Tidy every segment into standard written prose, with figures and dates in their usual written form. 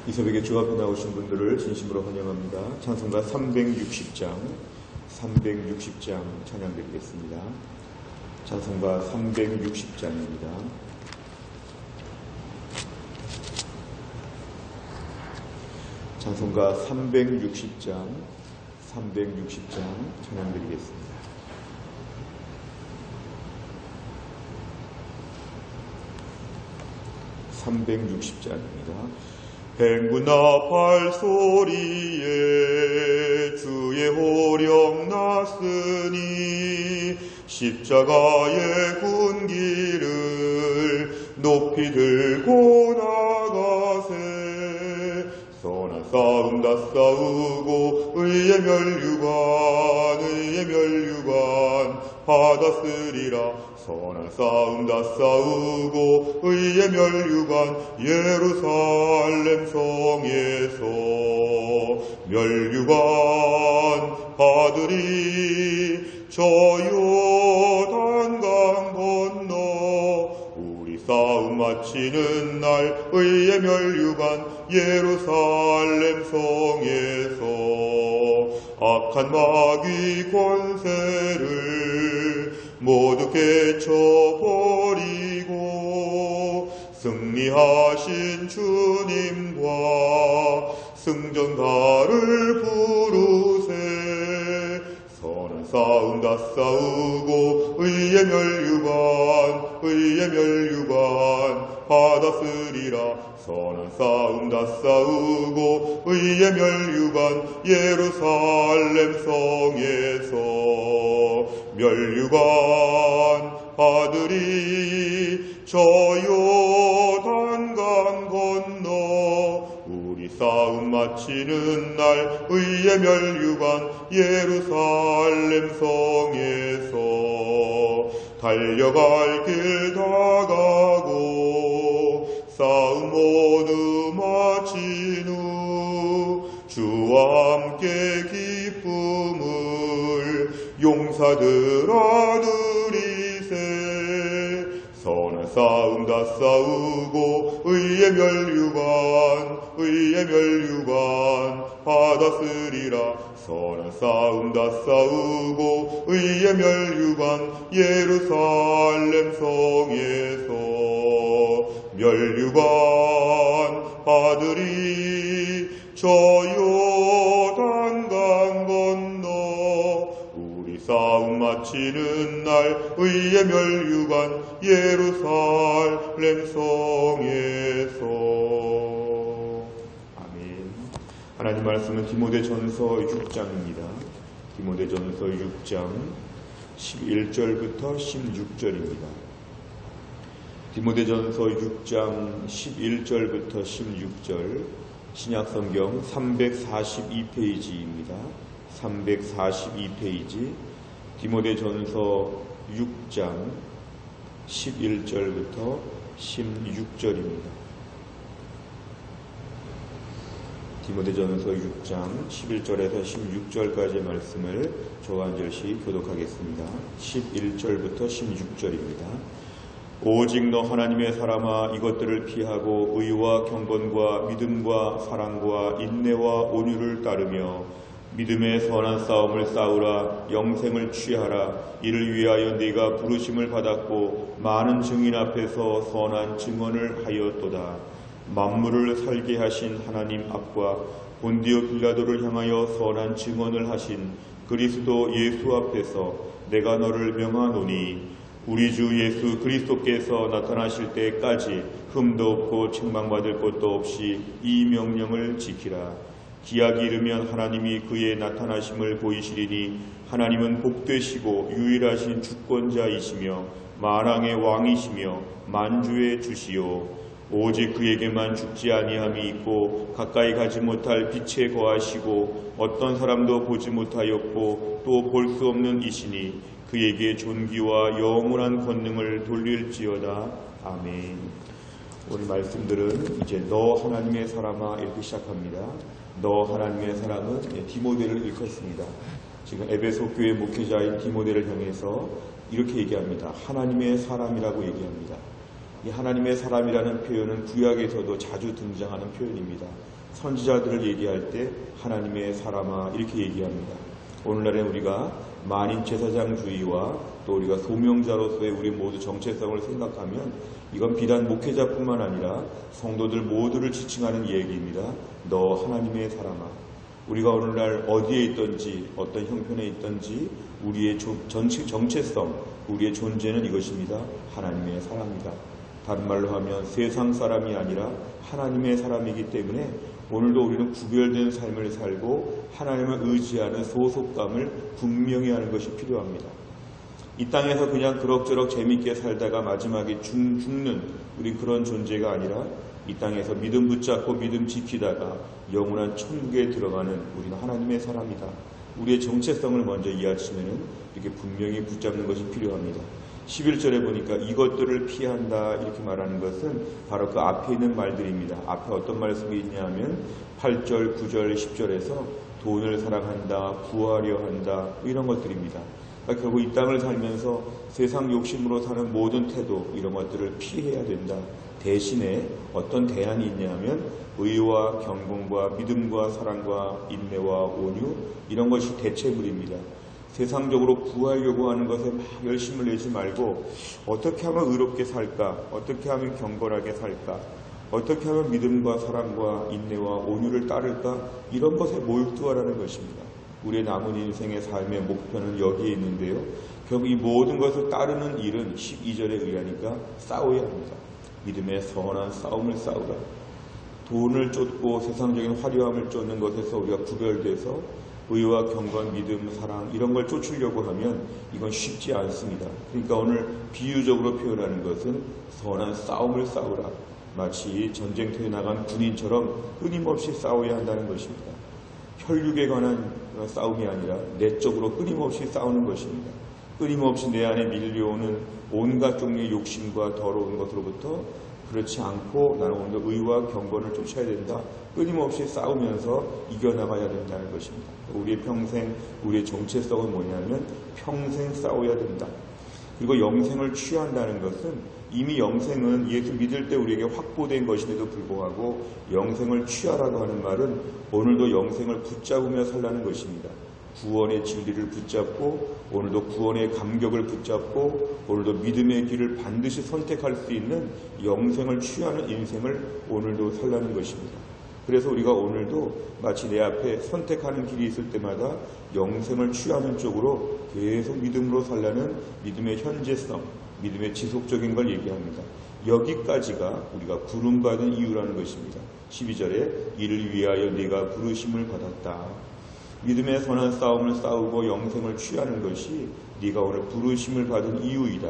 이 새벽에 주 앞에 나오신 분들을 진심으로 환영합니다. 찬송가 360장 찬양 드리겠습니다. 찬송가 360장입니다. 찬송가 360장 찬양 드리겠습니다. 행군나 발소리에 주의 호령 났으니 십자가의 군기를 높이 들고 나가세. 선한 싸움 다 싸우고 의의 멸류관 받았으리라. 선한 싸움 다 싸우고 의의 멸류관 예루살렘 성에서 멸류관 받으리. 저 요단강 건너 우리 싸움 마치는 날 의의 멸류관 예루살렘 성에서 악한 마귀 권세를 모두 깨쳐버리고 승리하신 주님과 승전가를 부르세. 선한 싸움 다 싸우고 의의 멸류관 받았으리라. 선한 싸움 다 싸우고 의의 멸류관 예루살렘 성에서 멸류관 받으리. 저 요단강 건너 우리 싸움 마치는 날 의의 멸류관 예루살렘 성에서 달려갈 길 다 가고 싸움 모두 마친 후 주와 함께 기쁨을 용사들아 누리세. 선한 싸움 다 싸우고 의의 멸류관 받았으리라. 선한 싸움 다 싸우고 의의 멸류관 예루살렘 성에서 멸류관 받으리. 저 요단강 건너 우리 싸움 마치는 날 의의 멸류관 예루살렘 성에서. 아멘. 하나님 말씀은 디모데전서 6장입니다. 디모데전서 6장 11절부터 16절입니다. 디모데전서 6장 11절부터 16절 신약성경 342페이지입니다. 342페이지 디모데전서 6장 11절부터 16절입니다. 디모데전서 6장 11절에서 16절까지의 말씀을 저와 한 절씩 교독하겠습니다. 11절부터 16절입니다. 오직 너 하나님의 사람아 이것들을 피하고 의와 경건과 믿음과 사랑과 인내와 온유를 따르며 믿음의 선한 싸움을 싸우라. 영생을 취하라. 이를 위하여 네가 부르심을 받았고 많은 증인 앞에서 선한 증언을 하였도다. 만물을 살게 하신 하나님 앞과 본디오 빌라도를 향하여 선한 증언을 하신 그리스도 예수 앞에서 내가 너를 명하노니 우리 주 예수 그리스도께서 나타나실 때까지 흠도 없고 책망받을 것도 없이 이 명령을 지키라. 기약이 이르면 하나님이 그의 나타나심을 보이시리니 하나님은 복되시고 유일하신 주권자이시며 만왕의 왕이시며 만주의 주시요 오직 그에게만 죽지 아니함이 있고 가까이 가지 못할 빛에 거하시고 어떤 사람도 보지 못하였고 또 볼 수 없는 이시니 그에게 존귀와 영원한 권능을 돌릴지어다. 아멘. 오늘 말씀들은 이제 너 하나님의 사람아 이렇게 시작합니다. 너 하나님의 사람은 디모데를 일컫습니다. 지금 에베소 교회 목회자인 디모데를 향해서 이렇게 얘기합니다. 하나님의 사람이라고 얘기합니다. 이 하나님의 사람이라는 표현은 구약에서도 자주 등장하는 표현입니다. 선지자들을 얘기할 때 하나님의 사람아 이렇게 얘기합니다. 오늘날에 우리가 만인 제사장주의와 또 우리가 소명자로서의 우리 모두 정체성을 생각하면 이건 비단 목회자뿐만 아니라 성도들 모두를 지칭하는 얘기입니다. 너 하나님의 사람아. 우리가 오늘날 어디에 있든지 어떤 형편에 있든지 우리의 정체성, 우리의 존재는 이것입니다. 하나님의 사람이다. 다른 말로 하면 세상 사람이 아니라 하나님의 사람이기 때문에 오늘도 우리는 구별된 삶을 살고 하나님을 의지하는 소속감을 분명히 하는 것이 필요합니다. 이 땅에서 그냥 그럭저럭 재밌게 살다가 마지막에 죽는 우리 그런 존재가 아니라 이 땅에서 믿음 붙잡고 믿음 지키다가 영원한 천국에 들어가는 우리는 하나님의 사람이다. 우리의 정체성을 먼저 이해하시면 이렇게 분명히 붙잡는 것이 필요합니다. 11절에 보니까 이것들을 피한다 이렇게 말하는 것은 바로 그 앞에 있는 말들입니다. 앞에 어떤 말씀이 있냐면 8절, 9절, 10절에서 돈을 사랑한다, 구하려 한다 이런 것들입니다. 그러니까 결국 이 땅을 살면서 세상 욕심으로 사는 모든 태도 이런 것들을 피해야 된다. 대신에 어떤 대안이 있냐면 의와 경건과 믿음과 사랑과 인내와 온유 이런 것이 대체물입니다. 세상적으로 구하려고 하는 것에 막 열심을 내지 말고 어떻게 하면 의롭게 살까? 어떻게 하면 경건하게 살까? 어떻게 하면 믿음과 사랑과 인내와 온유를 따를까? 이런 것에 몰두하라는 것입니다. 우리의 남은 인생의 삶의 목표는 여기에 있는데요. 결국 이 모든 것을 따르는 일은 12절에 의하니까 싸워야 합니다. 믿음의 선한 싸움을 싸우라. 돈을 쫓고 세상적인 화려함을 쫓는 것에서 우리가 구별돼서 의와 경건, 믿음, 사랑 이런 걸 쫓으려고 하면 이건 쉽지 않습니다. 그러니까 오늘 비유적으로 표현하는 것은 선한 싸움을 싸우라. 마치 전쟁터에 나간 군인처럼 끊임없이 싸워야 한다는 것입니다. 혈육에 관한 싸움이 아니라 내적으로 끊임없이 싸우는 것입니다. 끊임없이 내 안에 밀려오는 온갖 종류의 욕심과 더러운 것으로부터 그렇지 않고 나는 오늘도 의와 경건을 쫓아야 된다. 끊임없이 싸우면서 이겨나가야 된다는 것입니다. 우리의 평생, 우리의 정체성은 뭐냐면 평생 싸워야 된다. 그리고 영생을 취한다는 것은 이미 영생은 예수 믿을 때 우리에게 확보된 것임에도 불구하고 영생을 취하라고 하는 말은 오늘도 영생을 붙잡으며 살라는 것입니다. 구원의 진리를 붙잡고 오늘도 구원의 감격을 붙잡고 오늘도 믿음의 길을 반드시 선택할 수 있는 영생을 취하는 인생을 오늘도 살라는 것입니다. 그래서 우리가 오늘도 마치 내 앞에 선택하는 길이 있을 때마다 영생을 취하는 쪽으로 계속 믿음으로 살라는 믿음의 현재성, 믿음의 지속적인 걸 얘기합니다. 여기까지가 우리가 부름받은 이유라는 것입니다. 12절에 이를 위하여 네가 부르심을 받았다. 믿음의 선한 싸움을 싸우고 영생을 취하는 것이 네가 오늘 부르심을 받은 이유이다.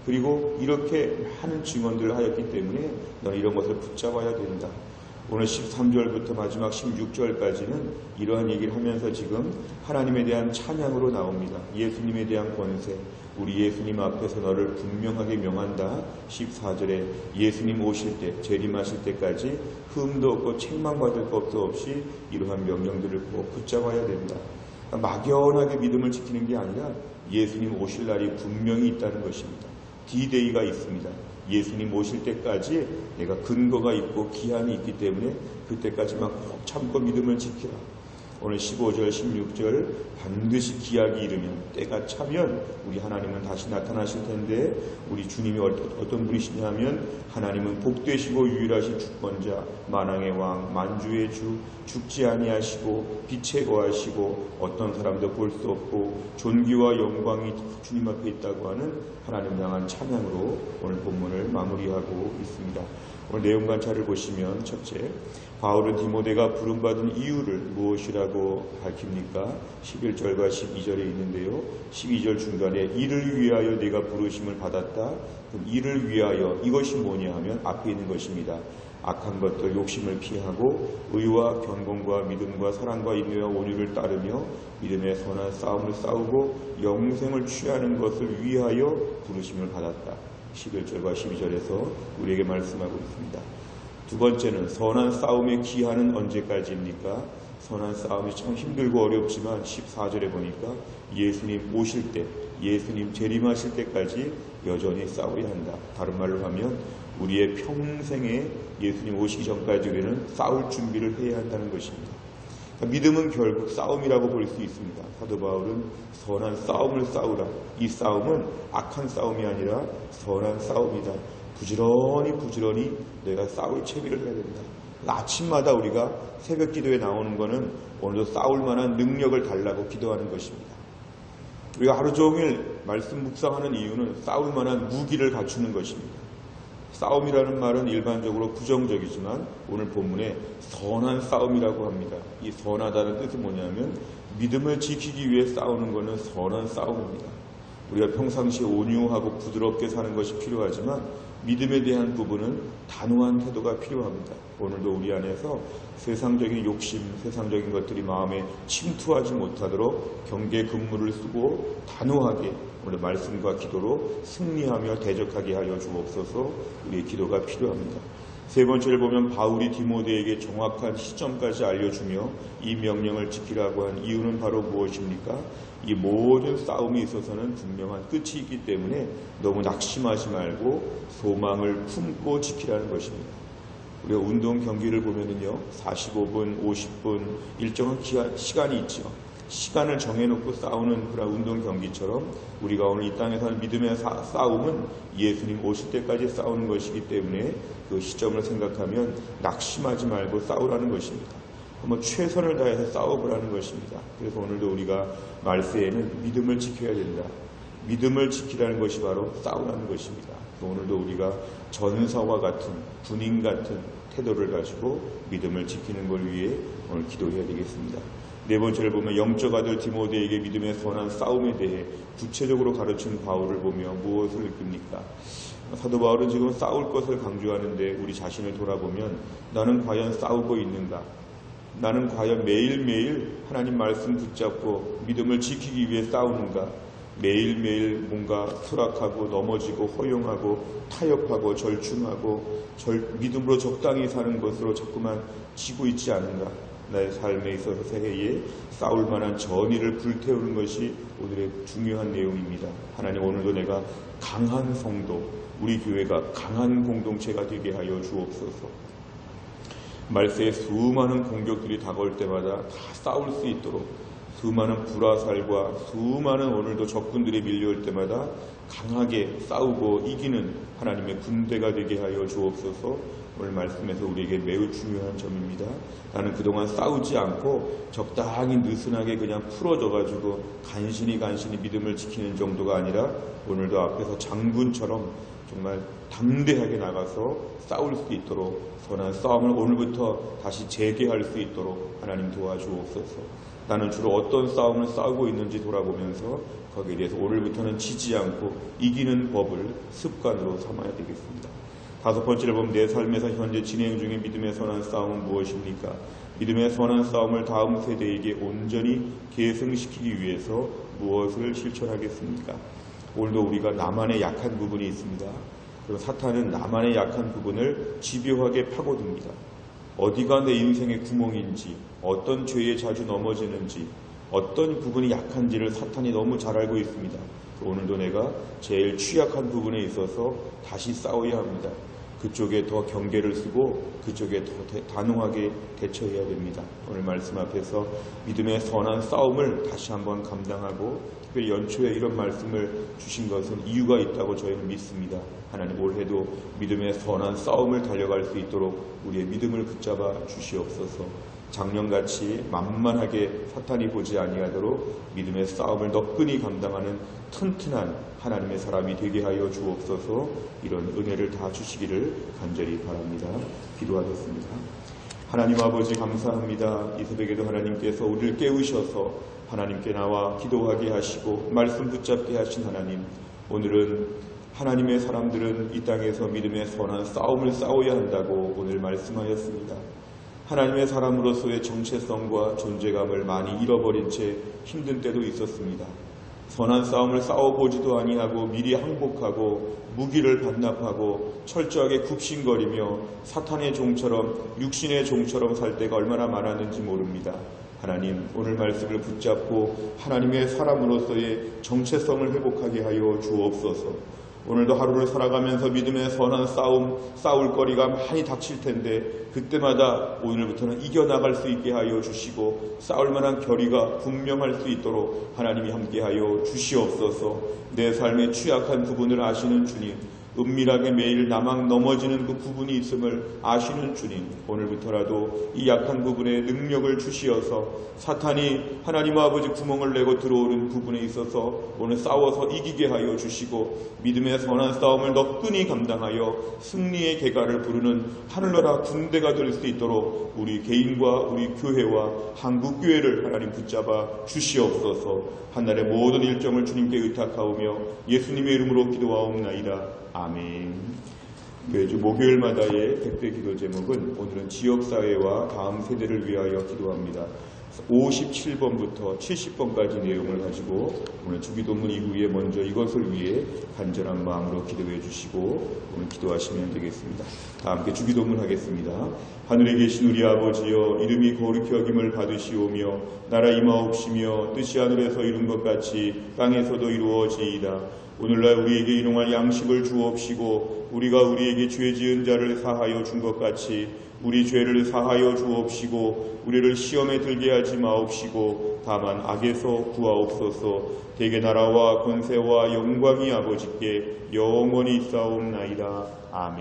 그리고 이렇게 많은 증언들을 하였기 때문에 너는 이런 것을 붙잡아야 된다. 오늘 13절부터 마지막 16절까지는 이러한 얘기를 하면서 지금 하나님에 대한 찬양으로 나옵니다. 예수님에 대한 권세, 우리 예수님 앞에서 너를 분명하게 명한다. 14절에 예수님 오실 때, 재림하실 때까지 흠도 없고 책망받을 것도 없이 이러한 명령들을 꼭 붙잡아야 된다. 막연하게 믿음을 지키는 게 아니라 예수님 오실 날이 분명히 있다는 것입니다. D-Day가 있습니다. 예수님 오실 때까지 내가 근거가 있고 기한이 있기 때문에 그때까지만 꼭 참고 믿음을 지키라. 오늘 15절, 16절 반드시 기약이 이르면 때가 차면 우리 하나님은 다시 나타나실 텐데 우리 주님이 어떤 분이시냐 하면 하나님은 복되시고 유일하신 주권자, 만왕의 왕, 만주의 주, 죽지 아니하시고 빛에 거하시고 어떤 사람도 볼 수 없고 존귀와 영광이 주님 앞에 있다고 하는 하나님 향한 찬양으로 오늘 본문을 마무리하고 있습니다. 오늘 내용 관찰을 보시면 첫째, 바울은 디모데가 부름받은 이유를 무엇이라고 밝힙니까? 11절과 12절에 있는데요. 12절 중간에 이를 위하여 내가 부르심을 받았다. 그럼 이를 위하여 이것이 뭐냐 하면 앞에 있는 것입니다. 악한 것들 욕심을 피하고 의와 경건과 믿음과 사랑과 인내와 온유를 따르며 믿음의 선한 싸움을 싸우고 영생을 취하는 것을 위하여 부르심을 받았다. 11절과 12절에서 우리에게 말씀하고 있습니다. 두 번째는 선한 싸움의 기한은 언제까지입니까? 선한 싸움이 참 힘들고 어렵지만 14절에 보니까 예수님 오실 때, 예수님 재림하실 때까지 여전히 싸워야 한다. 다른 말로 하면 우리의 평생에 예수님 오시기 전까지 우리는 싸울 준비를 해야 한다는 것입니다. 그러니까 믿음은 결국 싸움이라고 볼 수 있습니다. 사도 바울은 선한 싸움을 싸우라. 이 싸움은 악한 싸움이 아니라 선한 싸움이다. 부지런히 내가 싸울 채비를 해야 된다. 아침마다 우리가 새벽 기도에 나오는 것은 오늘도 싸울 만한 능력을 달라고 기도하는 것입니다. 우리가 하루 종일 말씀 묵상하는 이유는 싸울 만한 무기를 갖추는 것입니다. 싸움이라는 말은 일반적으로 부정적이지만 오늘 본문에 선한 싸움이라고 합니다. 이 선하다는 뜻은 뭐냐면 믿음을 지키기 위해 싸우는 것은 선한 싸움입니다. 우리가 평상시에 온유하고 부드럽게 사는 것이 필요하지만 믿음에 대한 부분은 단호한 태도가 필요합니다. 오늘도 우리 안에서 세상적인 욕심, 세상적인 것들이 마음에 침투하지 못하도록 경계 근무를 쓰고 단호하게 오늘 말씀과 기도로 승리하며 대적하게 하여 주옵소서. 우리의 기도가 필요합니다. 세 번째를 보면 바울이 디모데에게 정확한 시점까지 알려주며 이 명령을 지키라고 한 이유는 바로 무엇입니까? 이 모든 싸움에 있어서는 분명한 끝이 있기 때문에 너무 낙심하지 말고 소망을 품고 지키라는 것입니다. 우리가 운동 경기를 보면은요, 45분, 50분 일정한 시간이 있죠. 시간을 정해놓고 싸우는 그런 운동 경기처럼 우리가 오늘 이 땅에서 하는 믿음의 싸움은 예수님 오실 때까지 싸우는 것이기 때문에 그 시점을 생각하면 낙심하지 말고 싸우라는 것입니다. 한번 최선을 다해서 싸워보라는 것입니다. 그래서 오늘도 우리가 말세에는 믿음을 지켜야 된다. 믿음을 지키라는 것이 바로 싸우라는 것입니다. 오늘도 우리가 전사와 같은 군인 같은 태도를 가지고 믿음을 지키는 걸 위해 오늘 기도해야 되겠습니다. 네 번째를 보면 영적 아들 디모데에게 믿음의 선한 싸움에 대해 구체적으로 가르친 바울을 보며 무엇을 느낍니까? 사도 바울은 지금 싸울 것을 강조하는데 우리 자신을 돌아보면 나는 과연 싸우고 있는가? 나는 과연 매일매일 하나님 말씀 붙잡고 믿음을 지키기 위해 싸우는가? 매일매일 뭔가 수락하고 넘어지고 허용하고 타협하고 절충하고 믿음으로 적당히 사는 것으로 자꾸만 지고 있지 않은가? 나의 삶에 있어서 새해에 싸울 만한 전의를 불태우는 것이 오늘의 중요한 내용입니다. 하나님, 오늘도 내가 강한 성도, 우리 교회가 강한 공동체가 되게 하여 주옵소서. 말세에 수많은 공격들이 다가올 때마다 다 싸울 수 있도록 수많은 불화살과 수많은 오늘도 적군들이 밀려올 때마다 강하게 싸우고 이기는 하나님의 군대가 되게 하여 주옵소서. 오늘 말씀에서 우리에게 매우 중요한 점입니다. 나는 그동안 싸우지 않고 적당히 느슨하게 그냥 풀어져가지고 간신히 믿음을 지키는 정도가 아니라 오늘도 앞에서 장군처럼 정말 담대하게 나가서 싸울 수 있도록 선한 싸움을 오늘부터 다시 재개할 수 있도록 하나님 도와주옵소서. 나는 주로 어떤 싸움을 싸우고 있는지 돌아보면서 거기에 대해서 오늘부터는 지지 않고 이기는 법을 습관으로 삼아야 되겠습니다. 다섯 번째를 보면 내 삶에서 현재 진행 중인 믿음의 선한 싸움은 무엇입니까? 믿음의 선한 싸움을 다음 세대에게 온전히 계승시키기 위해서 무엇을 실천하겠습니까? 오늘도 우리가 나만의 약한 부분이 있습니다. 그리고 사탄은 나만의 약한 부분을 집요하게 파고듭니다. 어디가 내 인생의 구멍인지, 어떤 죄에 자주 넘어지는지, 어떤 부분이 약한지를 사탄이 너무 잘 알고 있습니다. 오늘도 내가 제일 취약한 부분에 있어서 다시 싸워야 합니다. 그쪽에 더 경계를 쓰고 그쪽에 더 단호하게 대처해야 됩니다. 오늘 말씀 앞에서 믿음의 선한 싸움을 다시 한번 감당하고 특별히 연초에 이런 말씀을 주신 것은 이유가 있다고 저희는 믿습니다. 하나님, 올해도 믿음의 선한 싸움을 달려갈 수 있도록 우리의 믿음을 붙잡아 주시옵소서. 작년같이 만만하게 사탄이 보지 아니하도록 믿음의 싸움을 너끈히 감당하는 튼튼한 하나님의 사람이 되게 하여 주옵소서. 이런 은혜를 다 주시기를 간절히 바랍니다. 기도하겠습니다. 하나님 아버지, 감사합니다. 이 새벽에도 하나님께서 우리를 깨우셔서 하나님께 나와 기도하게 하시고 말씀 붙잡게 하신 하나님, 오늘은 하나님의 사람들은 이 땅에서 믿음의 선한 싸움을 싸워야 한다고 오늘 말씀하였습니다. 하나님의 사람으로서의 정체성과 존재감을 많이 잃어버린 채 힘든 때도 있었습니다. 선한 싸움을 싸워보지도 아니하고 미리 항복하고 무기를 반납하고 철저하게 굽신거리며 사탄의 종처럼 육신의 종처럼 살 때가 얼마나 많았는지 모릅니다. 하나님, 오늘 말씀을 붙잡고 하나님의 사람으로서의 정체성을 회복하게 하여 주옵소서. 오늘도 하루를 살아가면서 믿음의 선한 싸울 거리가 많이 닥칠 텐데 그때마다 오늘부터는 이겨나갈 수 있게 하여 주시고 싸울 만한 결의가 분명할 수 있도록 하나님이 함께하여 주시옵소서. 내 삶의 취약한 부분을 아시는 주님, 은밀하게 매일 나만 넘어지는 그 부분이 있음을 아시는 주님, 오늘부터라도 이 약한 부분에 능력을 주시어서 사탄이 하나님 아버지 구멍을 내고 들어오는 부분에 있어서 오늘 싸워서 이기게 하여 주시고 믿음의 선한 싸움을 너끈히 감당하여 승리의 계가를 부르는 하늘나라 군대가 될 수 있도록 우리 개인과 우리 교회와 한국교회를 하나님 붙잡아 주시옵소서. 한날의 모든 일정을 주님께 의탁하오며 예수님의 이름으로 기도하옵나이다. 아멘. 매주 목요일마다의 백대 기도 제목은 오늘은 지역사회와 다음 세대를 위하여 기도합니다. 57번부터 70번까지 내용을 가지고 오늘 주기도문 이후에 먼저 이것을 위해 간절한 마음으로 기도해 주시고 오늘 기도하시면 되겠습니다. 다 함께 주기도문 하겠습니다. 하늘에 계신 우리 아버지여, 이름이 거룩히 여김을 받으시오며 나라 임하옵시며 뜻이 하늘에서 이룬 것 같이 땅에서도 이루어지이다. 오늘날 우리에게 일용할 양식을 주옵시고 우리가 우리에게 죄 지은 자를 사하여 준 것 같이 우리 죄를 사하여 주옵시고 우리를 시험에 들게 하지 마옵시고 다만 악에서 구하옵소서. 대개 나라와 권세와 영광이 아버지께 영원히 있사옵나이다. 아멘.